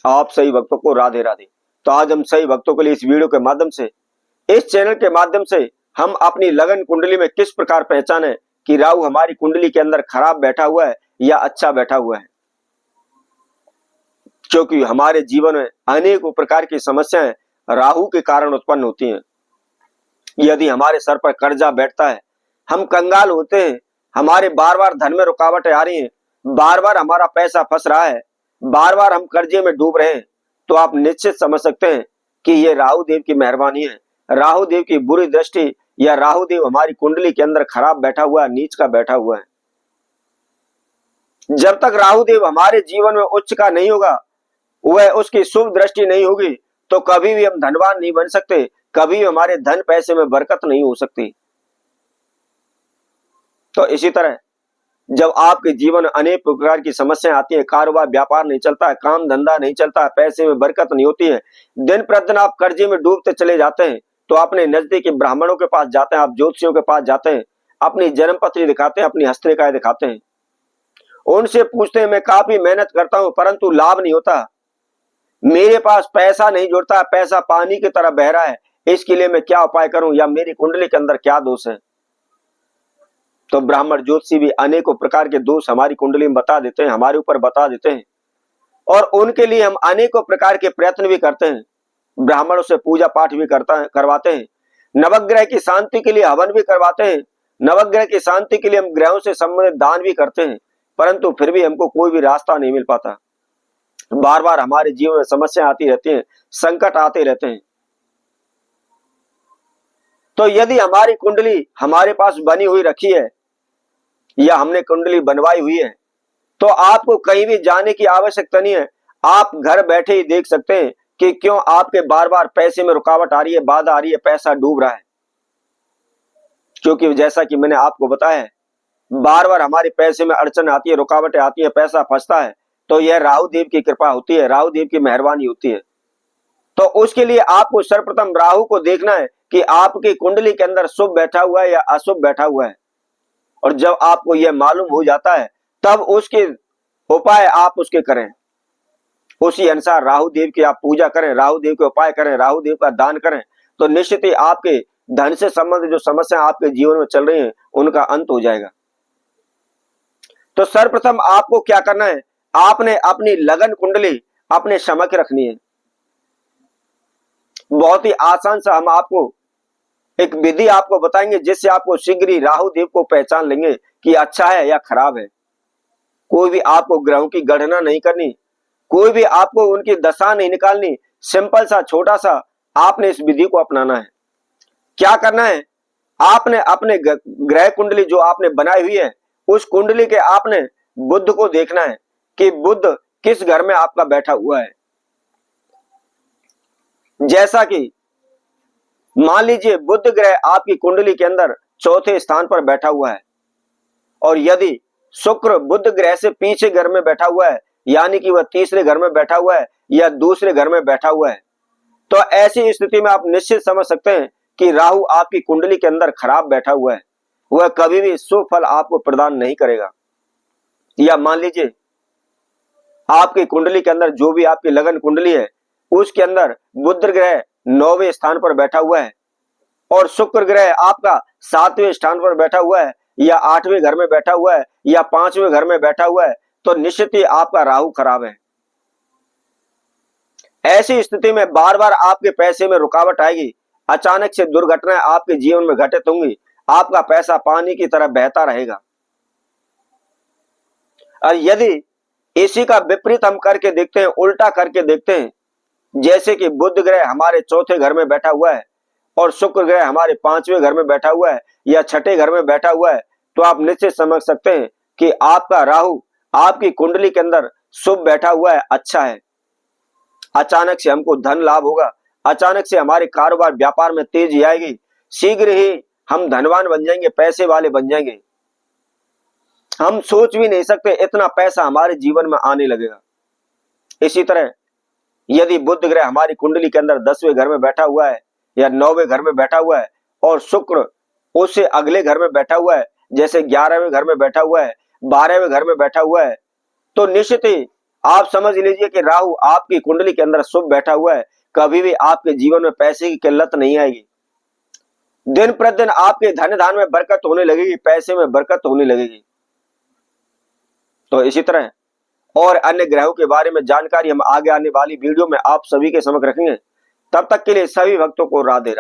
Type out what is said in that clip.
आप सही भक्तों को राधे राधे। तो आज हम सही भक्तों के लिए इस वीडियो के माध्यम से, इस चैनल के माध्यम से हम अपनी लगन कुंडली में किस प्रकार पहचाने कि राहु हमारी कुंडली के अंदर खराब बैठा हुआ है या अच्छा बैठा हुआ है। क्योंकि हमारे जीवन में अनेकों प्रकार की समस्याएं राहु के कारण उत्पन्न होती हैं। यदि हमारे सर पर कर्जा बैठता है, हम कंगाल होते हैं, हमारे बार बार धन में रुकावटें आ रही हैं, बार बार हमारा पैसा फंस रहा है, बार बार हम कर्जे में डूब रहे हैं, तो आप निश्चित समझ सकते हैं कि ये राहु देव की मेहरबानी है, राहु देव की बुरी दृष्टि, या राहु देव हमारी कुंडली के अंदर खराब बैठा हुआ है, नीच का बैठा हुआ है। जब तक राहु देव हमारे जीवन में उच्च का नहीं होगा, वह उसकी शुभ दृष्टि नहीं होगी, तो कभी भी हम धनवान नहीं बन सकते, कभी हमारे धन पैसे में बरकत नहीं हो सकती। तो इसी तरह जब आपके जीवन में अनेक प्रकार की समस्याएं आती है, कारोबार व्यापार नहीं चलता है, काम धंधा नहीं चलता है, पैसे में बरकत नहीं होती है, दिन प्रतिदिन आप कर्जे में डूबते चले जाते हैं, तो अपने नजदीकी ब्राह्मणों के पास जाते हैं, आप ज्योतिषियों के पास जाते हैं, अपनी जन्म पत्री दिखाते हैं, अपनी हस्तरेखाएं दिखाते हैं, उनसे पूछते हैं मैं काफी मेहनत करता हूं परंतु लाभ नहीं होता, मेरे पास पैसा नहीं जुड़ता, पैसा पानी की तरह बह रहा है, इसके लिए मैं क्या उपाय करूं, या मेरी कुंडली के अंदर क्या दोष है। तो ब्राह्मण ज्योतिषी भी अनेकों प्रकार के दोष हमारी कुंडली में बता देते हैं, हमारे ऊपर बता देते हैं, और उनके लिए हम अनेकों प्रकार के प्रयत्न भी करते हैं, ब्राह्मणों से पूजा पाठ भी करवाते हैं, नवग्रह की शांति के लिए हवन भी करवाते हैं, नवग्रह की शांति के लिए हम ग्रहों से संबंधित दान भी करते हैं, परंतु फिर भी हमको कोई भी रास्ता नहीं मिल पाता। बार बार हमारे जीवन में समस्या आती रहती है, संकट आते रहते हैं। तो यदि हमारी कुंडली हमारे पास बनी हुई रखी है या हमने कुंडली बनवाई हुई है, तो आपको कहीं भी जाने की आवश्यकता नहीं है, आप घर बैठे ही देख सकते हैं कि क्यों आपके बार बार पैसे में रुकावट आ रही है, बाधा आ रही है, पैसा डूब रहा है। क्योंकि जैसा कि मैंने आपको बताया है, बार बार हमारे पैसे में अड़चन आती है, रुकावटें आती है, पैसा फंसता है, तो यह राहु देव की कृपा होती है, राहु देव की मेहरबानी होती है। तो उसके लिए आपको सर्वप्रथम राहु को देखना है कि आपकी कुंडली के अंदर शुभ बैठा हुआ है या अशुभ बैठा हुआ है, और जब आपको यह मालूम हो जाता है तब उसके उपाय आप उसके करें, उसी अनुसार राहु देव की आप पूजा करें, राहु देव के उपाय करें, राहु देव का दान करें, तो निश्चित ही आपके धन से संबंधित जो समस्या आपके जीवन में चल रही हैं उनका अंत हो जाएगा। तो सर्वप्रथम आपको क्या करना है, आपने अपनी लगन कुंडली अपने समक्ष रखनी है। बहुत ही आसान सा हम आपको एक विधि आपको बताएंगे, जिससे आपको शीघ्र ही राहु देव को पहचान लेंगे कि अच्छा है या खराब है। कोई भी आपको ग्रहों की गणना नहीं करनी, कोई भी आपको उनकी दशा नहीं निकालनी, सिंपल सा छोटा सा आपने इस विधि को अपनाना है। क्या करना है, आपने अपने ग्रह कुंडली जो आपने बनाई हुई है, उस कुंडली के आपने बुध को देखना है कि बुध किस घर में आपका बैठा हुआ है। जैसा कि मान लीजिए बुध ग्रह आपकी कुंडली के अंदर चौथे स्थान पर बैठा हुआ है, और यदि शुक्र बुध ग्रह से पीछे घर में बैठा हुआ है, यानी कि वह तीसरे घर में बैठा हुआ है या दूसरे घर में बैठा हुआ है, तो ऐसी स्थिति में आप निश्चित समझ सकते हैं कि राहु आपकी कुंडली के अंदर खराब बैठा हुआ है, वह कभी भी शुभ फल आपको प्रदान नहीं करेगा। या मान लीजिए आपकी कुंडली के अंदर जो भी आपकी लगन कुंडली है, उसके अंदर बुध ग्रह 9वें स्थान पर बैठा हुआ है और शुक्र ग्रह आपका 7वें स्थान पर बैठा हुआ है, या 8वें घर में बैठा हुआ है, या 5वें घर में बैठा हुआ है, तो निश्चित ही आपका राहु खराब है। ऐसी स्थिति में बार बार आपके पैसे में रुकावट आएगी, अचानक से दुर्घटनाएं आपके जीवन में घटित होंगी, आपका पैसा पानी की तरह बहता रहेगा। और यदि इसी का विपरीत हम करके देखते हैं, उल्टा करके देखते हैं, जैसे कि बुध ग्रह हमारे चौथे घर में बैठा हुआ है और शुक्र ग्रह हमारे 5वें घर में बैठा हुआ है या छठे घर में बैठा हुआ है, तो आप निश्चित समझ सकते हैं कि आपका राहु आपकी कुंडली के अंदर शुभ बैठा हुआ है, अच्छा है। अचानक से हमको धन लाभ होगा, अचानक से हमारे कारोबार व्यापार में तेजी आएगी, शीघ्र ही हम धनवान बन जाएंगे, पैसे वाले बन जाएंगे। हम सोच भी नहीं सकते इतना पैसा हमारे जीवन में आने लगेगा। इसी तरह यदि बुध ग्रह हमारी कुंडली के अंदर 10वें घर में बैठा हुआ है या 9वें घर में बैठा हुआ है और शुक्र उससे अगले घर में बैठा हुआ है, जैसे 11वें घर में बैठा हुआ है, 12वें घर में बैठा हुआ है, तो निश्चित ही आप समझ लीजिए कि राहु आपकी कुंडली के अंदर शुभ बैठा हुआ है, कभी भी आपके जीवन में पैसे की किल्लत नहीं आएगी। दिन प्रतिदिन आपके धन धान में बरकत होने लगेगी, पैसे में बरकत होने लगेगी। तो इसी तरह और अन्य ग्रहों के बारे में जानकारी हम आगे आने वाली वीडियो में आप सभी के समक्ष रखेंगे। तब तक के लिए सभी भक्तों को राधे राधे।